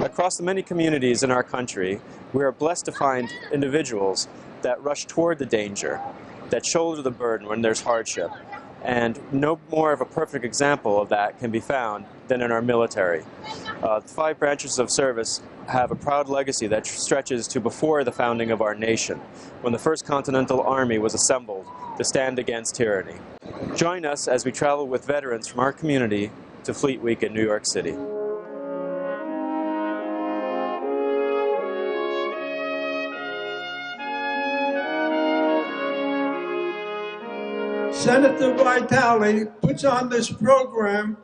Across the many communities in our country, we are blessed to find individuals that rush toward the danger, that shoulder the burden when there's hardship. And no more of a perfect example of that can be found than in our military. The 5 branches of service have a proud legacy that stretches to before the founding of our nation, when the First Continental Army was assembled to stand against tyranny. Join us as we travel with veterans from our community to Fleet Week in New York City. Senator Vitale puts on this program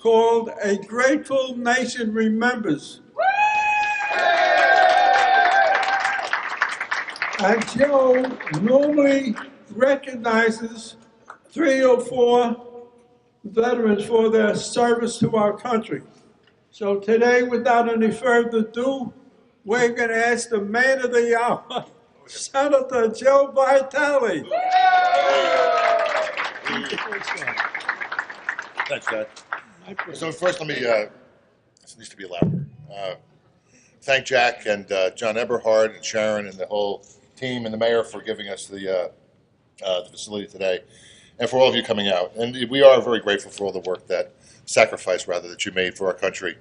called A Grateful Nation Remembers. And Joe normally recognizes 3 or 4 veterans for their service to our country. So today, without any further ado, we're going to ask the man of the hour, Senator Joe Vitale. Thanks, Dad. So first, let me, this needs to be louder. Thank Jack and John Eberhard and Sharon and the whole team and the mayor for giving us the facility today, and for all of you coming out. And we are very grateful for all the work sacrifice that you made for our country,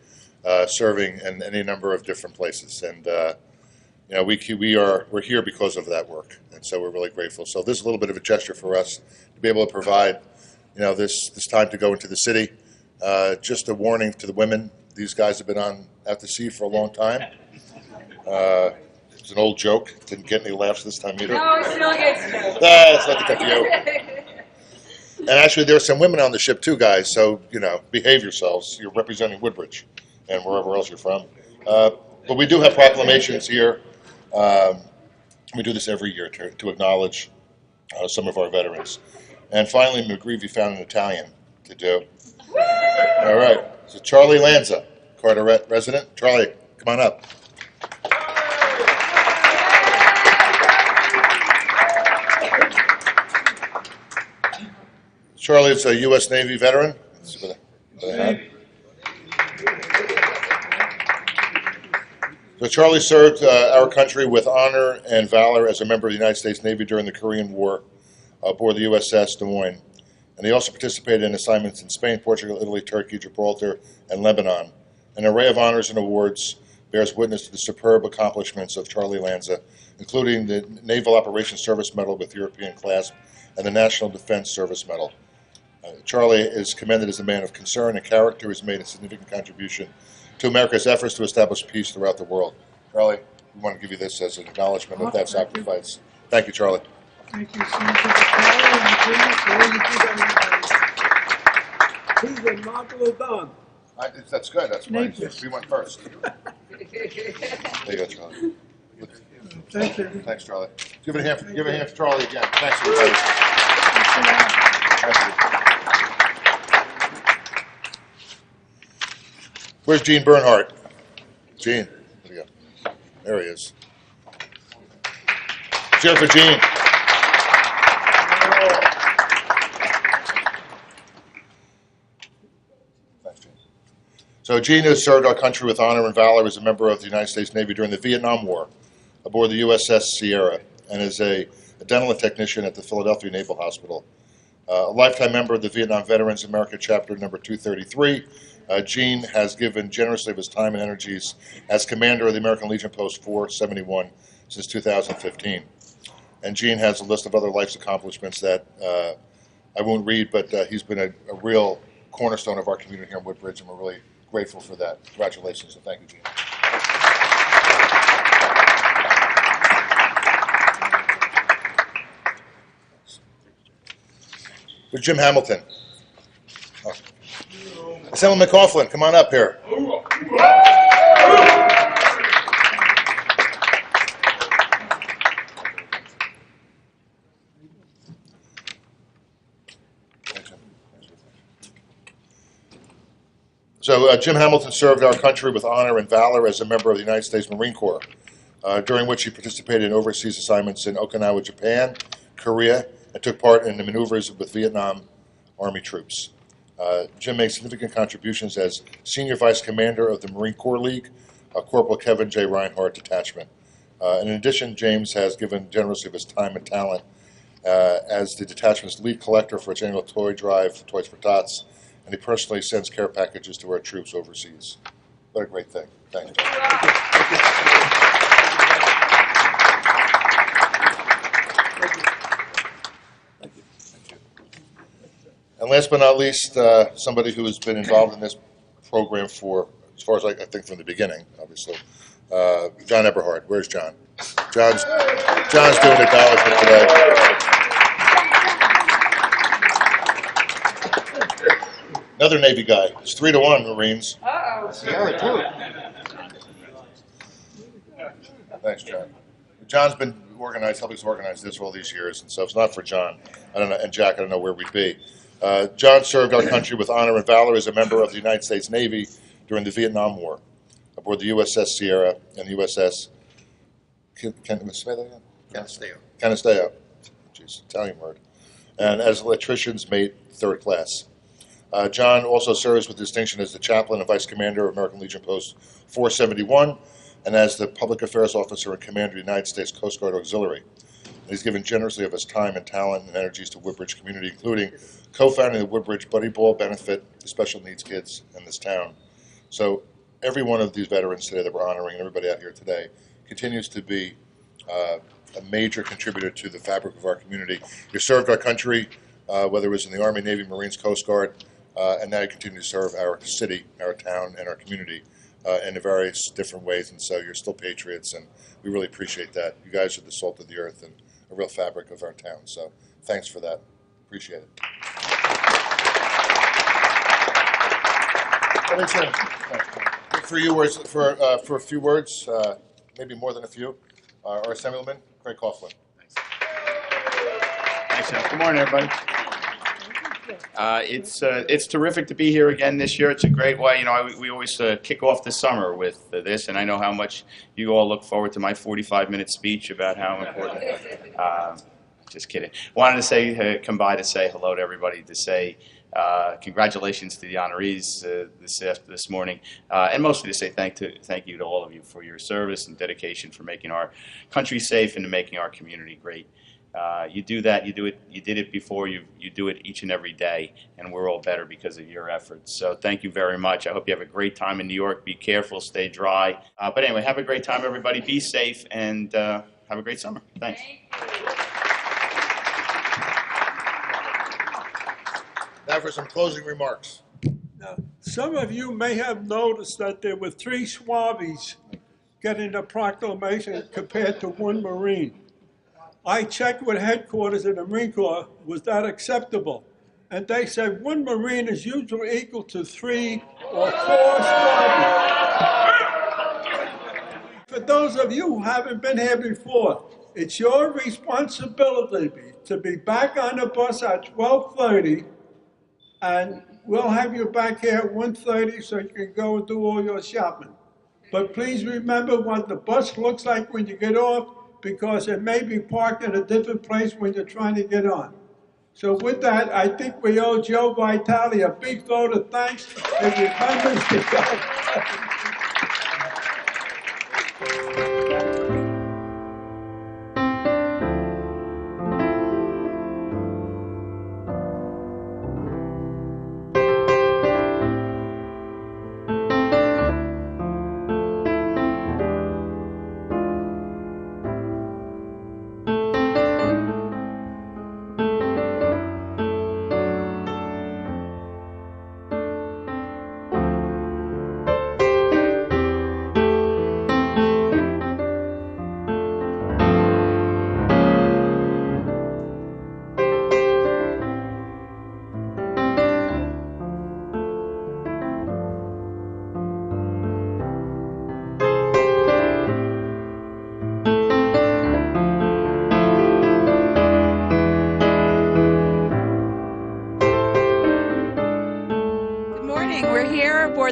serving in any number of different places. And you know, we're here because of that work, and so we're really grateful. So this is a little bit of a gesture for us to be able to provide, you know, this time to go into the city. Just a warning to the women: these guys have been out to sea for a long time. It's an old joke. Didn't get any laughs this time either. No, it still gets me. It's not to cut you. And actually, there are some women on the ship too, guys. So you know, behave yourselves. You're representing Woodbridge and wherever else you're from. But we do have proclamations here. We do this every year to acknowledge some of our veterans. And finally, McGreevy found an Italian to do. All right. So Charlie Lanza, Carteret resident. Charlie, come on up. Charlie is a U.S. Navy veteran. So Charlie served our country with honor and valor as a member of the United States Navy during the Korean War aboard the USS Des Moines. And he also participated in assignments in Spain, Portugal, Italy, Turkey, Gibraltar, and Lebanon. An array of honors and awards bears witness to the superb accomplishments of Charlie Lanza, including the Naval Operations Service Medal with European clasp and the National Defense Service Medal. Charlie is commended as a man of concern and character who has made a significant contribution to America's efforts to establish peace throughout the world. Charlie, we want to give you this as an acknowledgement of that sacrifice. Thank you, Charlie. Thank you, Senator Vitale. He's a marvelous Don. That's good. That's right. Thank you. We went first. There you go, Charlie. Thank you. Thanks, Charlie. Give a hand for Charlie again. Thanks, everybody. Thank you. Where's Gene Bernhardt? Gene, there you go. There he is. Cheer for Gene. Thanks, Gene. So Gene has served our country with honor and valor as a member of the United States Navy during the Vietnam War aboard the USS Sierra, and is a dental technician at the Philadelphia Naval Hospital. A lifetime member of the Vietnam Veterans America Chapter number 233, Gene has given generously of his time and energies as commander of the American Legion Post 471 since 2015. And Gene has a list of other life's accomplishments that I won't read, but he's been a real cornerstone of our community here in Woodbridge, and we're really grateful for that. Congratulations, and thank you, Gene. With Jim Hamilton. Oh. Assemblyman McCaughlin, come on up here. So Jim Hamilton served our country with honor and valor as a member of the United States Marine Corps, during which he participated in overseas assignments in Okinawa, Japan, Korea, and took part in the maneuvers with Vietnam Army troops. Jim made significant contributions as Senior Vice Commander of the Marine Corps League, Corporal Kevin J. Reinhardt Detachment. In addition, James has given generously of his time and talent as the detachment's lead collector for its annual toy drive, Toys for Tots, and he personally sends care packages to our troops overseas. What a great thing. Thanks, John. And last but not least, somebody who has been involved in this program for, as far as I think from the beginning, obviously, John Eberhard. Where's John? John's doing acknowledgement today. Another Navy guy. It's 3-1, Marines. Thanks, John. John's been helping us organize this all these years, and so if it's not for John, I don't know, and Jack, I don't know where we'd be. John served our country with honor and valor as a member of the United States Navy during the Vietnam War, aboard the USS Sierra and the USS. Can we say that again? Canisteo. Jeez, Italian word. And as electrician's mate, 3rd class. John also serves with distinction as the chaplain and vice commander of American Legion Post 471, and as the public affairs officer and commander of the United States Coast Guard Auxiliary. And he's given generously of his time and talent and energies to Woodbridge community, including co-founding the Woodbridge Buddy Ball benefit to special needs kids in this town. So every one of these veterans today that we're honoring, and everybody out here today, continues to be a major contributor to the fabric of our community. You served our country, whether it was in the Army, Navy, Marines, Coast Guard, and now you continue to serve our city, our town, and our community in various different ways. And so you're still patriots, and we really appreciate that. You guys are the salt of the earth and a real fabric of our town. So thanks for that. Appreciate it. For you words, for a few words, maybe more than a few, our Assemblyman, Craig Coughlin. Thanks, Jeff. Good morning, everybody. It's terrific to be here again this year. It's a great way. You know, we always kick off the summer with this, and I know how much you all look forward to my 45-minute speech about how important. Just kidding. Wanted to say, come by to say hello to everybody, to say congratulations to the honorees this morning, and mostly to say thank you to all of you for your service and dedication for making our country safe and making our community great. You do that. You did it before. You do it each and every day, and we're all better because of your efforts. So thank you very much. I hope you have a great time in New York. Be careful. Stay dry. But anyway, have a great time, everybody. Be safe, and have a great summer. Thanks. Now for some closing remarks. Now, some of you may have noticed that there were 3 Swabies getting the proclamation compared to 1 Marine. I checked with headquarters in the Marine Corps, was that acceptable? And they said 1 Marine is usually equal to 3 or 4 Swabies. For those of you who haven't been here before, it's your responsibility to be back on the bus at 12:30, and we'll have you back here at 1:30 so you can go and do all your shopping. But please remember what the bus looks like when you get off, because it may be parked in a different place when you're trying to get on. So with that, I think we owe Joe Vitale a big vote of thanks if he remembers to go.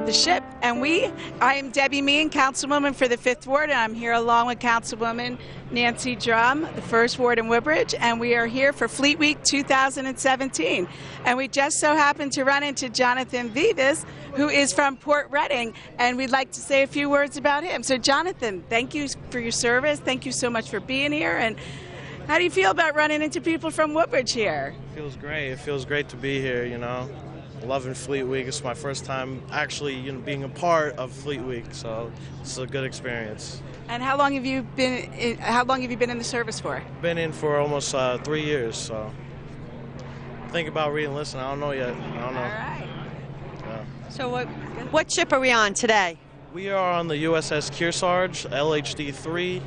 The ship And I am Debbie Meehan, Councilwoman for the 5th Ward, and I'm here along with Councilwoman Nancy Drum, the 1st Ward in Woodbridge, and we are here for Fleet Week 2017. And we just so happened to run into Jonathan Vivas, who is from Port Reading, and we'd like to say a few words about him. So Jonathan, thank you for your service. Thank you so much for being here. And how do you feel about running into people from Woodbridge here? It feels great. It feels great to be here, you know. Loving Fleet Week. It's my first time actually, being a part of Fleet Week, so it's a good experience. And how long have you been in the service for? Been in for almost 3 years, so think about re-enlisting. I don't know yet. I don't know. All right. Yeah. So what ship are we on today? We are on the USS Kearsarge, LHD-3,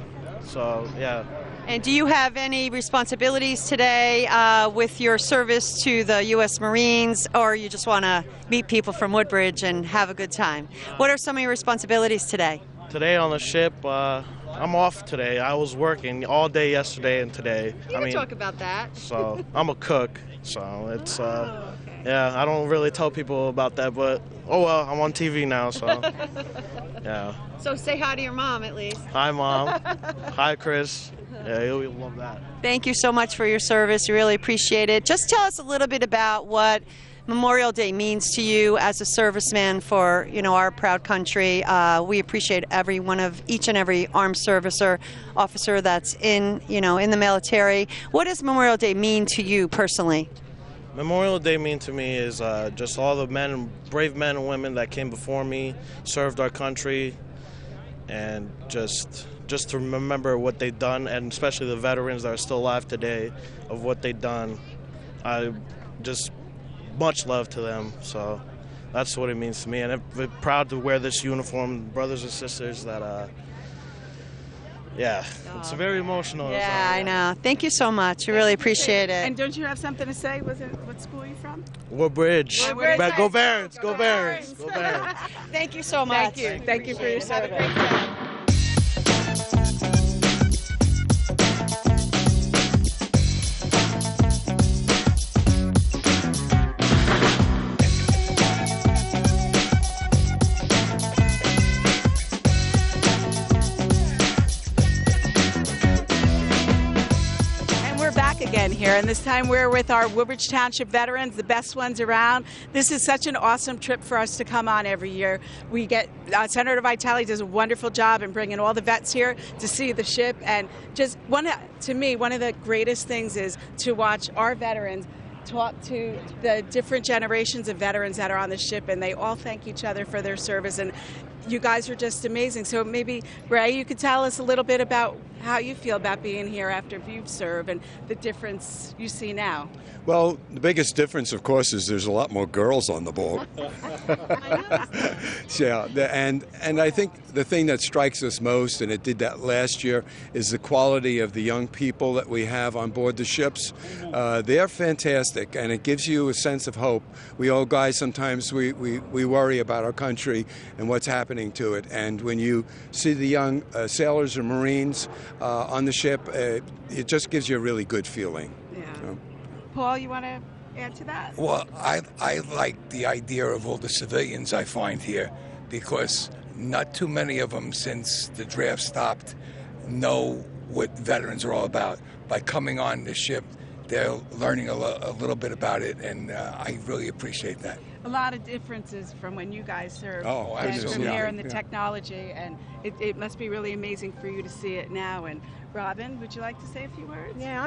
so yeah. And do you have any responsibilities today with your service to the U.S. Marines, or you just want to meet people from Woodbridge and have a good time? What are some of your responsibilities today? Today on the ship, I'm off today. I was working all day yesterday and today. You can talk about that. So I'm a cook, so it's yeah. I don't really tell people about that, but oh well, I'm on TV now, so yeah. So say hi to your mom at least. Hi, Mom. Hi, Chris. Yeah, you'll love that. Thank you so much for your service. We really appreciate it. Just tell us a little bit about what Memorial Day means to you as a serviceman for, our proud country. We appreciate each and every armed officer that's in the military. What does Memorial Day mean to you personally? Memorial Day mean to me is just all the brave men and women that came before me, served our country, and just to remember what they've done, and especially the veterans that are still alive today, of what they've done. I just much love to them, so that's what it means to me, and I'm proud to wear this uniform, brothers and sisters. That yeah, it's very emotional. Yeah, I know. Thank you so much. We really appreciate it. And don't you have something to say? What school are you from? Woodbridge. Woodbridge. Go Barons! Go Barons! Go Barons! Thank you so much. Thank you for your service. Have a great day. Again here, and this time we're with our Woodbridge Township veterans, the best ones around. This is such an awesome trip for us to come on every year. We get Senator Vitale does a wonderful job in bringing all the vets here to see the ship, and just to me one of the greatest things is to watch our veterans talk to the different generations of veterans that are on the ship, and they all thank each other for their service, and you guys are just amazing. So maybe, Ray, you could tell us a little bit about how you feel about being here after you've served and the difference you see now. Well, the biggest difference, of course, is there's a lot more girls on the boat. Yeah, and I think the thing that strikes us most, and it did that last year, is the quality of the young people that we have on board the ships. They're fantastic, and it gives you a sense of hope. We old guys, sometimes we worry about our country and what's happening to it. And when you see the young sailors or Marines on the ship, it just gives you a really good feeling. Yeah. Paul, you want to add to that? Well, I like the idea of all the civilians I find here, because not too many of them, since the draft stopped, know what veterans are all about. By coming on the ship, they're learning a little bit about it, and I really appreciate that. A lot of differences from when you guys served. Oh, absolutely. From here and the technology, and it must be really amazing for you to see it now. And Robin, would you like to say a few words? Yeah,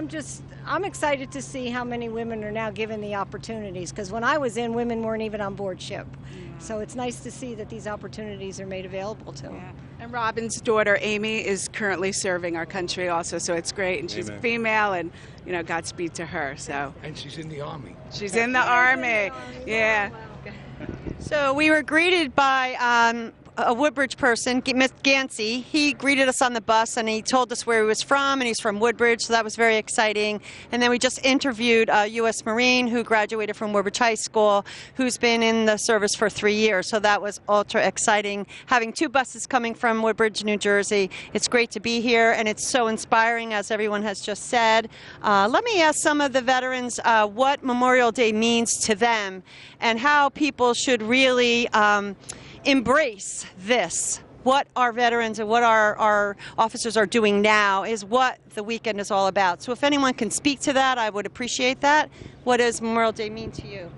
I'm excited to see how many women are now given the opportunities, because when I was in, women weren't even on board ship. Yeah. So it's nice to see that these opportunities are made available to them. Yeah. And Robin's daughter, Amy, is currently serving our country also, so it's great. And she's female, and, Godspeed to her. So. And she's in the Army. She's in the Army, yeah. So we were greeted by a Woodbridge person, Miss Gansey. He greeted us on the bus, and he told us where he was from, and he's from Woodbridge, so that was very exciting. And then we just interviewed a U.S. Marine who graduated from Woodbridge High School, who's been in the service for 3 years, so that was ultra exciting. Having two buses coming from Woodbridge, New Jersey, it's great to be here, and it's so inspiring, as everyone has just said. Let me ask some of the veterans what Memorial Day means to them, and how people should really embrace this. What our veterans and what our officers are doing now is what the weekend is all about. So if anyone can speak to that, I would appreciate that. What does Memorial Day mean to you?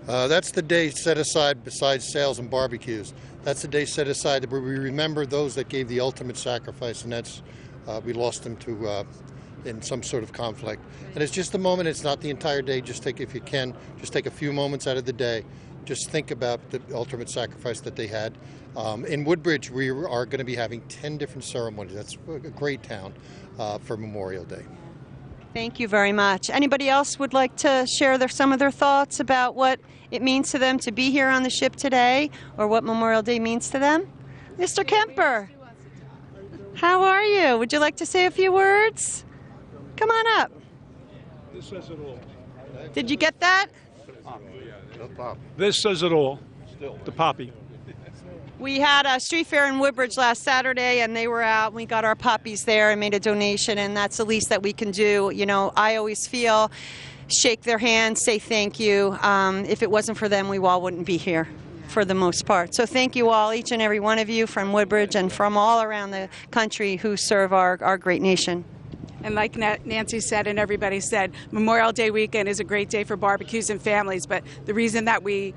That's the day set aside besides sales and barbecues. That's the day set aside where we remember those that gave the ultimate sacrifice, and that's we lost them to in some sort of conflict. And it's just a moment. It's not the entire day. Just take, if you can, just take a few moments out of the day. Just think about the ultimate sacrifice that they had. In Woodbridge, we are going to be having 10 different ceremonies. That's a great town for Memorial Day. Thank you very much. Anybody else would like to share some of their thoughts about what it means to them to be here on the ship today, or what Memorial Day means to them? Mr. Kemper, how are you? Would you like to say a few words? Come on up. This says it all. Did you get that? This says it all. The poppy. We had a street fair in Woodbridge last Saturday, and they were out, and we got our puppies there and made a donation, and that's the least that we can do. You know, I always feel, shake their hands, say thank you. If it wasn't for them, we all wouldn't be here for the most part. So thank you all, each and every one of you from Woodbridge and from all around the country who serve our great nation. And like Nancy said and everybody said, Memorial Day weekend is a great day for barbecues and families, but the reason that we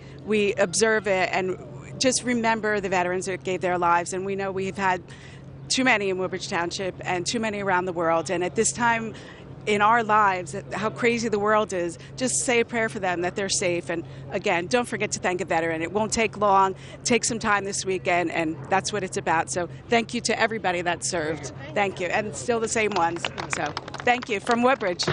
observe it and just remember the veterans that gave their lives, and we know we've had too many in Woodbridge Township and too many around the world, and at this time in our lives, how crazy the world is, just say a prayer for them that they're safe. And again, don't forget to thank a veteran. It won't take long. Take some time this weekend, and that's what it's about. So thank you to everybody that served. Thank you. And still the same ones. So thank you from Woodbridge.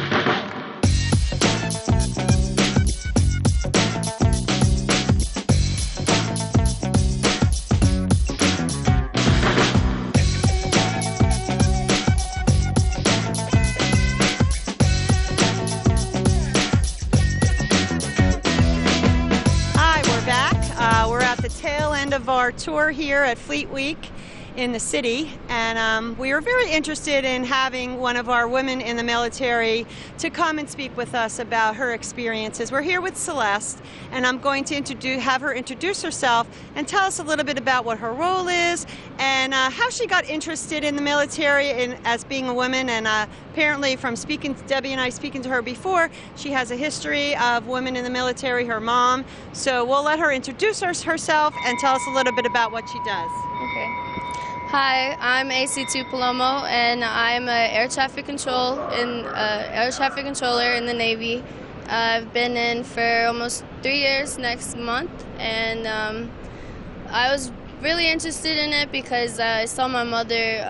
Of our tour here at Fleet Week in the city, and we were very interested in having one of our women in the military to come and speak with us about her experiences. We're here with Celeste, and I'm going to have her introduce herself and tell us a little bit about what her role is and how she got interested in the military as being a woman. And apparently from speaking to Debbie and I speaking to her before, she has a history of women in the military, her mom. So we'll let her introduce herself and tell us a little bit about what she does. Okay. Hi, I'm AC2 Palomo, and I'm an air traffic controller in the Navy. I've been in for almost 3 years next month, and I was really interested in it because I saw my mother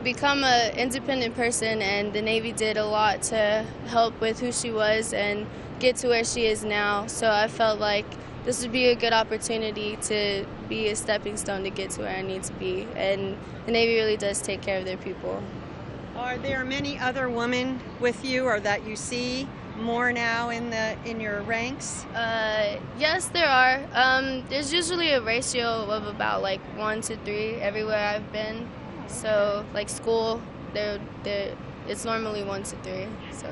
become an independent person, and the Navy did a lot to help with who she was and get to where she is now. So I felt like this would be a good opportunity to be a stepping stone to get to where I need to be. And the Navy really does take care of their people. Are there many other women with you, or that you see more now in your ranks? Yes, there are. There's usually a ratio of about like 1 to 3 everywhere I've been. So like school, it's normally 1 to 3. So.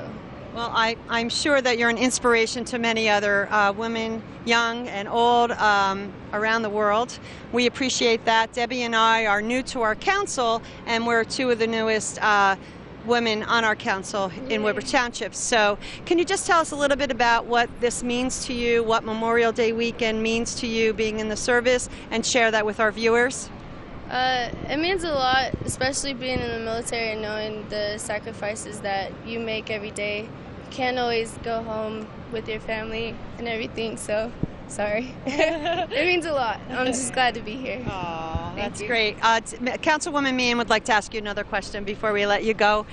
Well, I'm sure that you're an inspiration to many other women, young and old, around the world. We appreciate that. Debbie and I are new to our council, and we're 2 of the newest women on our council in Woodbridge Township. So can you just tell us a little bit about what this means to you, what Memorial Day weekend means to you being in the service, and share that with our viewers? It means a lot, especially being in the military and knowing the sacrifices that you make every day. You can't always go home with your family and everything, so sorry. It means a lot. I'm just glad to be here. Oh, that's great. Councilwoman Meehan would like to ask you another question before we let you go.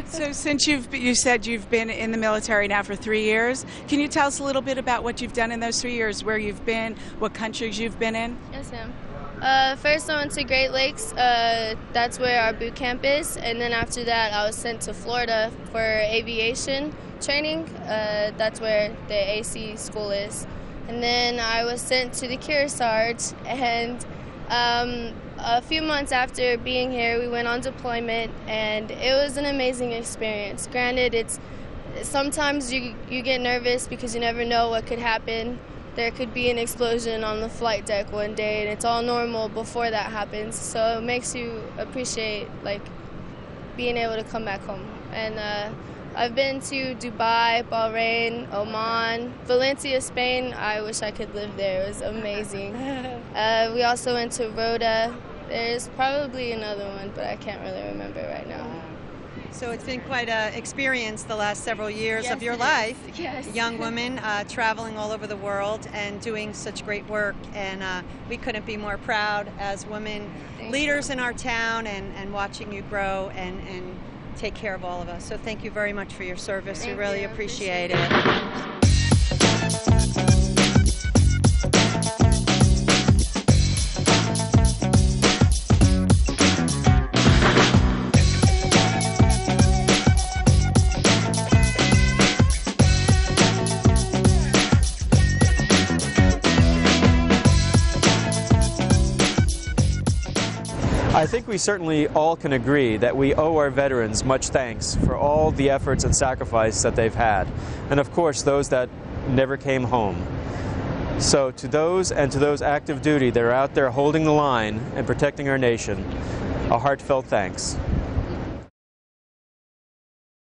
So since you said you've been in the military now for 3 years, can you tell us a little bit about what you've done in those 3 years, where you've been, what countries you've been in? Yes, ma'am. First I went to Great Lakes, that's where our boot camp is, and then after that I was sent to Florida for aviation training, that's where the AC school is. And then I was sent to the Kearsarge, and a few months after being here we went on deployment, and it was an amazing experience. Granted, sometimes you get nervous because you never know what could happen, there could be an explosion on the flight deck one day, and it's all normal before that happens. So it makes you appreciate like being able to come back home. And I've been to Dubai, Bahrain, Oman, Valencia, Spain. I wish I could live there. It was amazing. We also went to Rhoda. There's probably another one, but I can't really remember right now. So it's been quite an experience the last several years Yes, of your it life. is. Yes. Young woman traveling all over the world and doing such great work. And we couldn't be more proud as women leaders in our town and watching you grow and take care of all of us. So thank you very much for your service. We really appreciate it. I think we certainly all can agree that we owe our veterans much thanks for all the efforts and sacrifice that they've had, and of course those that never came home. So to those and to those active duty that are out there holding the line and protecting our nation, a heartfelt thanks.